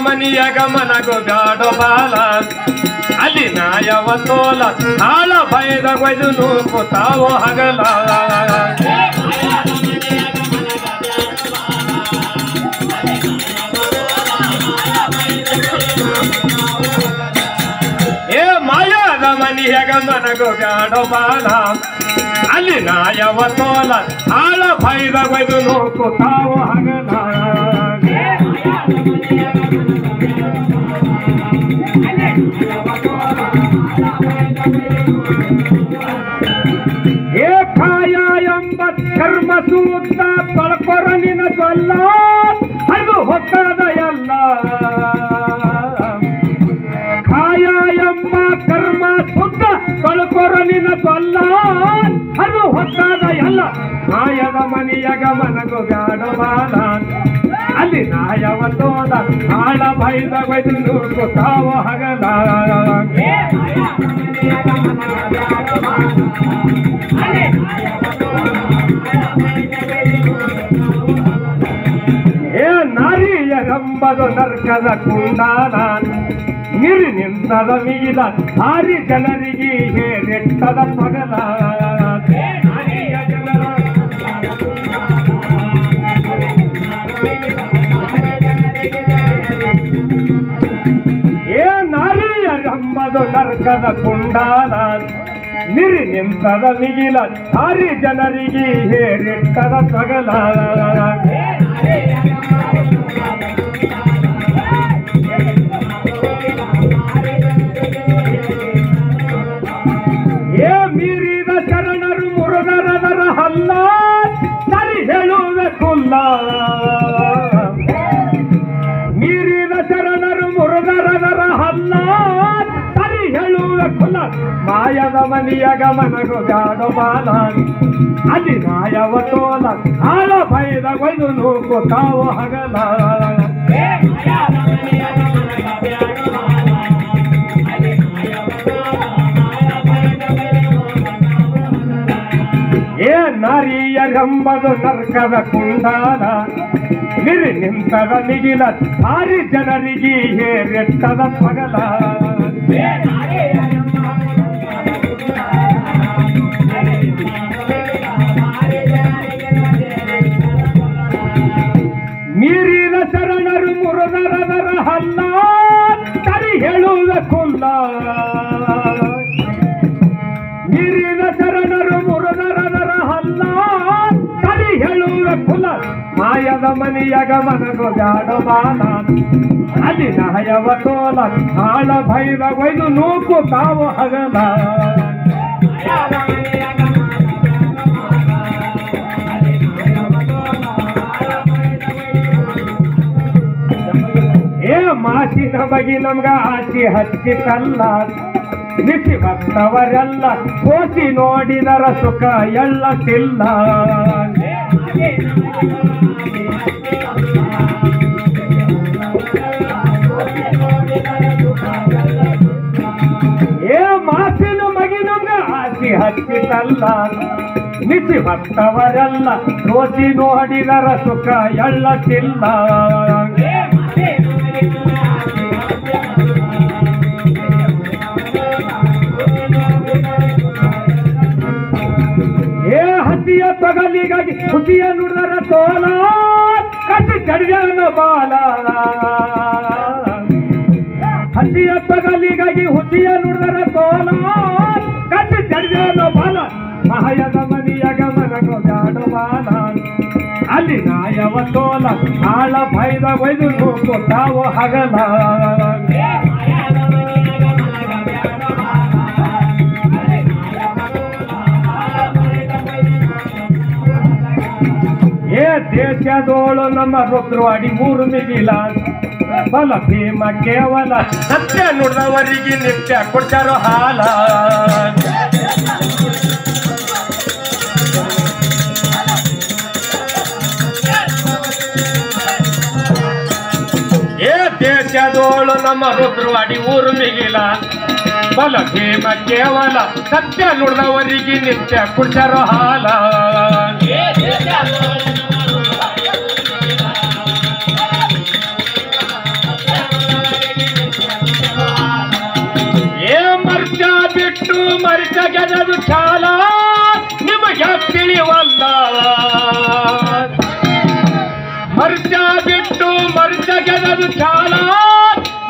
ಮನಿಯಾಗ ಮನಗೋ ಬ್ಯಾಡೋ ಬಾಲ ಅಲ್ಲಿ ನಾಯವ ತೋಲ ಹಾಳ ಭಯದ ಒಯ್ದು ನೂಕುತ್ತಾವೋ ಹಗಲ ಏ ಮಾಯಾದ ಮನಿಯಾಗ ಮನಗೋ ಬ್ಯಾಡೋ ಬಾಲ ಅಲ್ಲಿ ನಾಯವ ತೋಲ ಹಾಳ ಭಯದ ಒಯ್ದು ನೂಕುತ್ತಾವೋ ಹಗಲ ಏಕಾಯ ಎಂಬ ಕರ್ಮ ಸೂಕ್ತ ಪಳಪೊರನಿನ ಜೊಲ್ಲ ಅದು ಹೊತ್ತದ ಎಲ್ಲ ಕಾಯ ಎಂಬ ಕರ್ಮ ಸೂಕ್ತ ಪಳಪೊರನಿನ ಜೊಲ್ಲ ಅದು ಹೊತ್ತದ ಎಲ್ಲ ಮಾಯದ ಮನಿಯಾಗ ಮನಗೋ ಬ್ಯಾಡೋ ಬಾಲ ಅಲ್ಲಿ ನಾಯವ ತೋದ ಹಾಳ ಭೈದ ಬೈದು ನೂಕುತ್ತಾವೋ ಹಗಲ ಏ ನಾರಿಯರೆಂಬದು ನರ್ಕದ ಕುಂಡಾಲ ಮಿರಿ ನಿಂತದ ಮೀಲ ಹಾರಿ ಜನರಿಗೆ ಹೇರೆಟ್ಟದ ಪಗಲ ಏ ನಾರಿಯರೆಂಬದು ನರ್ಕದ ಕುಂಡಾಲ ನಿರಿ ನಿಂತದ ಮಿಗಿಲ ಹಾರಿ ಜನರಿಗೆ ಹೇರಿಟ್ಟದ ಪಗಲ ಏ ಮೀರಿದ ಶರಣರು ಮುರುಗರದರ ಹಲ್ಲ ಸರಿ ಹೇಳುವೆ ಕುಲ್ಲ ಮೀರಿದ ಶರಣರು ಮುರುಗರದರ ಹಲ್ಲ ಸರಿ ಹೇಳುವೆ ಕುಲ್ಲ ಮಾಯದ ಮನಿಯಾಗ ಮನಗೋ ಬ್ಯಾಡೋ ಬಾಲ ಅಲ್ಲಿ ನಾಯವ ತೋಲ ಹಾಳ ಭೈದ ಒಯ್ದು ನೂಕುತ್ತಾವೋ ಹಗಲ ಏ ನಾರಿಯರೆಂಬದು ನರ್ಕದ ಕುಂಡಾಲ ನಿರಿ ನಿಂತದ ಮಿಗಿಲ ಹಾರಿ ಜನರಿಗೆ ಹೇರೆಟ್ಟದ ಪಗಲ ಮೀರಿದ ಶರಣರು ಮುರುಗರದರ ಹಲ್ಲ ಸರಿ ಹೇಳುವ ಕುಲ್ಲ ಮೀರಿದ ಶರಣರು ಮುರುಗರದರ ಹಲ್ಲ ಸರಿ ಹೇಳುವ ಕುಲ ಮಾಯದ ಮನಿಯಾಗ ಮನಗೋ ಬ್ಯಾಡೋ ಬಾಲ ಅಲ್ಲಿ ನಾಯವ ತೋಲ ಹಾಳ ಭೈದ ಒಯ್ದು ನೂಕುತ್ತಾವೋ ಹಗಲ ಏ ಮಾಸಿನ ಬಗಿ ನಮ್ಗ ಆಚಿ ಹಚ್ಚಿತಲ್ಲ ನಿಸಿ ಭಕ್ತವರೆಲ್ಲ ಕೋಸಿ ನೋಡಿದರ ಸುಖ ಎಳ್ಳ ತಿಲ್ಲ ಏ ಮಾಸಿನ ಮಗಿ ನಮ್ಗ ಆಚಿ ಹಚ್ಚಿತಲ್ಲ ನಿಸಿ ಭಕ್ತವರೆಲ್ಲ ಕೋಸಿ ನೋಡಿದರ ಸುಖ ಎಳ್ಳ ತಿಲ್ಲ ಏ ಹಸಿಯ ತೊಗಲಿಗಾಗಿ ಹುಸಿಯ ನುಡಿದರ ತೋಲ ಕಸಿ ಚಡಿಯನ ಬಾಲ ಹಸಿಯ ತೊಗಲಿಗಾಗಿ ಹುಸಿಯ ನುಡಿದರ ತೋಲ ಕಸಿ ಚಡಿಯನ ಬಾಲ ಮಹಾಯದ ಮನಿಯಾಗ ಮನಗೋ ಬ್ಯಾಡೋ ಬಾಲ ಅಲ್ಲಿ ನಾಯವ ತೋಲ ಹಾಳ ಭೈದ ಒಯ್ದು ನೂಕುತ್ತಾವೋ ಹಗಲ ಏ ದೇಶದೋಳು ನಮ್ಮ ರುದ್ರವಾಡಿ ಮೂರು ಮಿಗಿಲ ಬಲ ಭೀಮ ಕೇವಲ ಸತ್ಯ ನುಡಿದವರಿಗೆ ನಿತ್ಯ ಕೊಡ್ತಾರೋ ಹಾಲ ಏ ದೇಶದೋಳು ನಮ್ಮ ರುದ್ರವಾಡಿ ಊರು ಮಿಗಿಲ ಬಲ ಭೀಮ ಕೇವಲ ಸತ್ಯ ನುಡಿದವರಿಗೆ ನಿತ್ಯ ಕೊಡ್ತಾರೋ ಹಾಲ ಅದು ಚಾಲ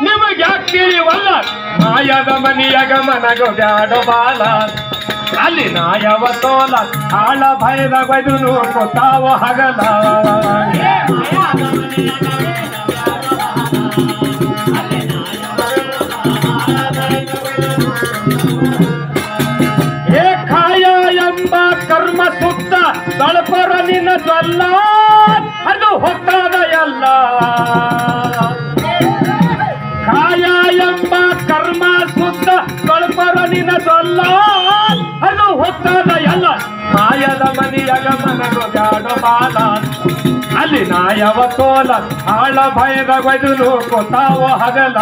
ನಿಮಗೆ ಯಾಕಿರಿವಲ್ಲ ಮಾಯದ ಮನಿಯಾಗ ಮನಗೋ ಬ್ಯಾಡ ಬಾಲ ಅಲ್ಲಿ ನಾಯವ ತೋಲ ಆಳ ಭಯದ ಬೈದು ತಾವ ಹಗಲ ಏ ಕಾಯ ಎಂಬ ಕರ್ಮ ಸುತ್ತ ತಳಪರ ನಿನ್ನ ಸಲ್ಲ ಅದು ಹೊತ್ತಾದ ಎಲ್ಲ ಕಾಯ ಎಂಬ ಕರ್ಮ ಸುತ್ತ ತಳಪರ ನಿನ್ನ ಸಲ್ಲ ಅದು ಹೊತ್ತಾದ ಎಲ್ಲ ಮಾಯದ ಮನಿಯಾಗ ಮನಗೋ ಬ್ಯಾಡ ಬಾಲ ಅಲ್ಲಿ ನಾಯವ ತೋಲ ಆಳ ಭಯದ ಬೈದು ತಾವ ಹಗಲ